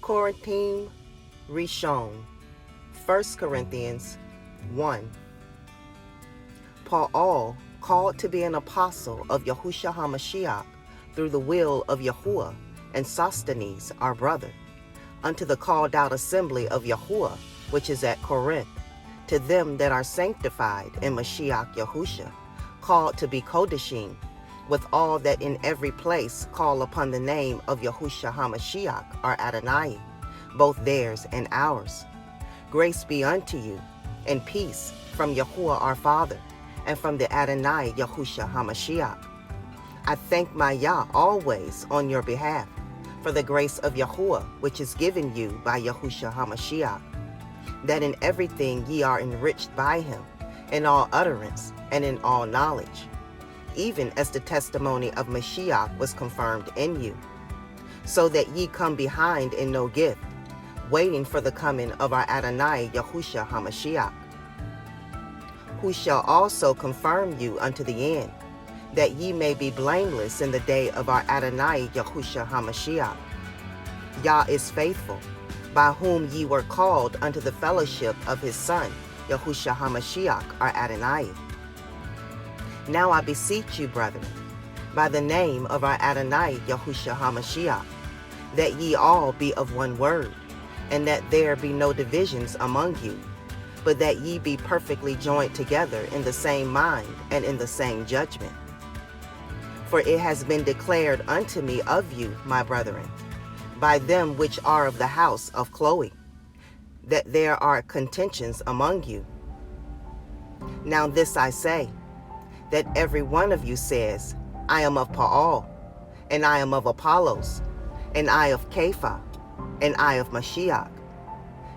Qorintiym, Ri'Shon, 1 Corinthians 1. Paul, called to be an apostle of Yahushua HaMashiach through the will of Yahuwah, and Sosthenes, our brother, unto the called out assembly of Yahuwah, which is at Corinth, to them that are sanctified in Mashiach Yahushua, called to be Kodeshim, with all that in every place call upon the name of Yahushua HaMashiach, our Adonai, both theirs and ours. Grace be unto you, and peace from Yahuwah our Father, and from the Adonai Yahushua HaMashiach. I thank my Yah always on your behalf, for the grace of Yahuwah, which is given you by Yahushua HaMashiach, that in everything ye are enriched by him, in all utterance and in all knowledge, even as the testimony of Mashiach was confirmed in you, so that ye come behind in no gift, waiting for the coming of our Adonai Yahushua HaMashiach, who shall also confirm you unto the end, that ye may be blameless in the day of our Adonai Yahushua HaMashiach. Yah is faithful, by whom ye were called unto the fellowship of his Son, Yahushua HaMashiach, our Adonai. Now I beseech you, brethren, by the name of our Adonai Yahushua HaMashiach, that ye all be of one word, and that there be no divisions among you, but that ye be perfectly joined together in the same mind and in the same judgment. For it has been declared unto me of you, my brethren, by them which are of the house of Chloe, that there are contentions among you. Now this I say, that every one of you says, I am of Paul, and I am of Apollos, and I of Kepha, and I of Mashiach.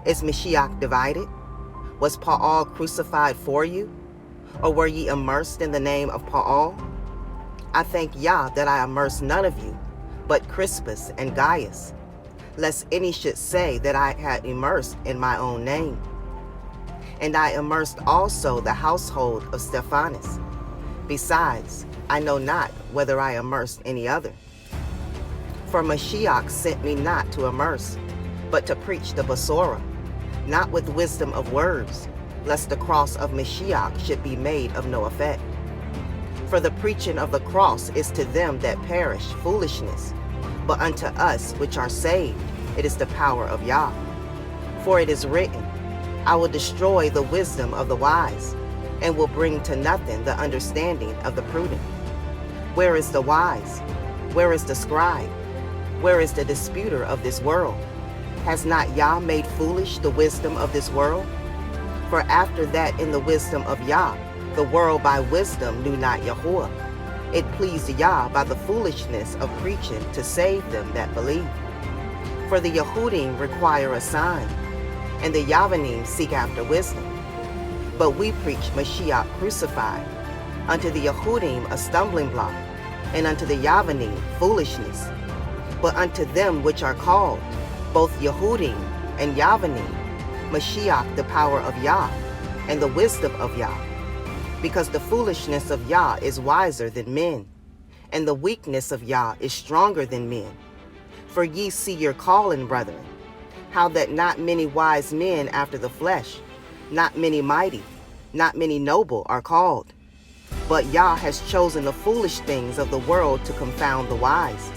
Is Mashiach divided? Was Paul crucified for you? Or were ye immersed in the name of Paul? I thank Yah that I immersed none of you, but Crispus and Gaius, lest any should say that I had immersed in my own name. And I immersed also the household of Stephanus. Besides, I know not whether I immersed any other. For Mashiach sent me not to immerse, but to preach the Besorah, not with wisdom of words, lest the cross of Mashiach should be made of no effect. For the preaching of the cross is to them that perish foolishness, but unto us which are saved it is the power of Yah. For it is written, I will destroy the wisdom of the wise, and will bring to nothing the understanding of the prudent. Where is the wise? Where is the scribe? Where is the disputer of this world? Has not Yah made foolish the wisdom of this world? For after that in the wisdom of Yah, the world by wisdom knew not Yahuwah. It pleased Yah by the foolishness of preaching to save them that believe. For the Yehudim require a sign, and the Yavanim seek after wisdom. But we preach Mashiach crucified, unto the Yehudim a stumbling block, and unto the Yavanim foolishness. But unto them which are called, both Yehudim and Yavanim, Mashiach the power of Yah, and the wisdom of Yah. Because the foolishness of Yah is wiser than men, and the weakness of Yah is stronger than men. For ye see your calling, brethren, how that not many wise men after the flesh, not many mighty, not many noble are called. But Yah has chosen the foolish things of the world to confound the wise,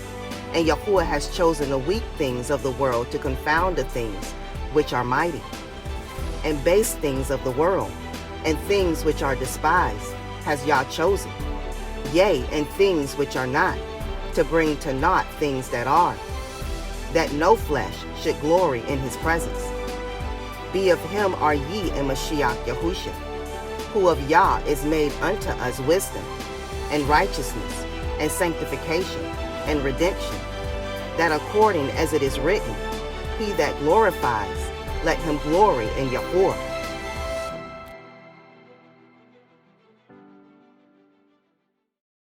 and Yahuwah has chosen the weak things of the world to confound the things which are mighty, and base things of the world, and things which are despised has Yah chosen, yea, and things which are not, to bring to naught things that are, that no flesh should glory in his presence. Be of him are ye in Mashiach Yahushua, who of Yah is made unto us wisdom, and righteousness, and sanctification, and redemption, that according as it is written, he that glorifies, let him glory in Yahuwah.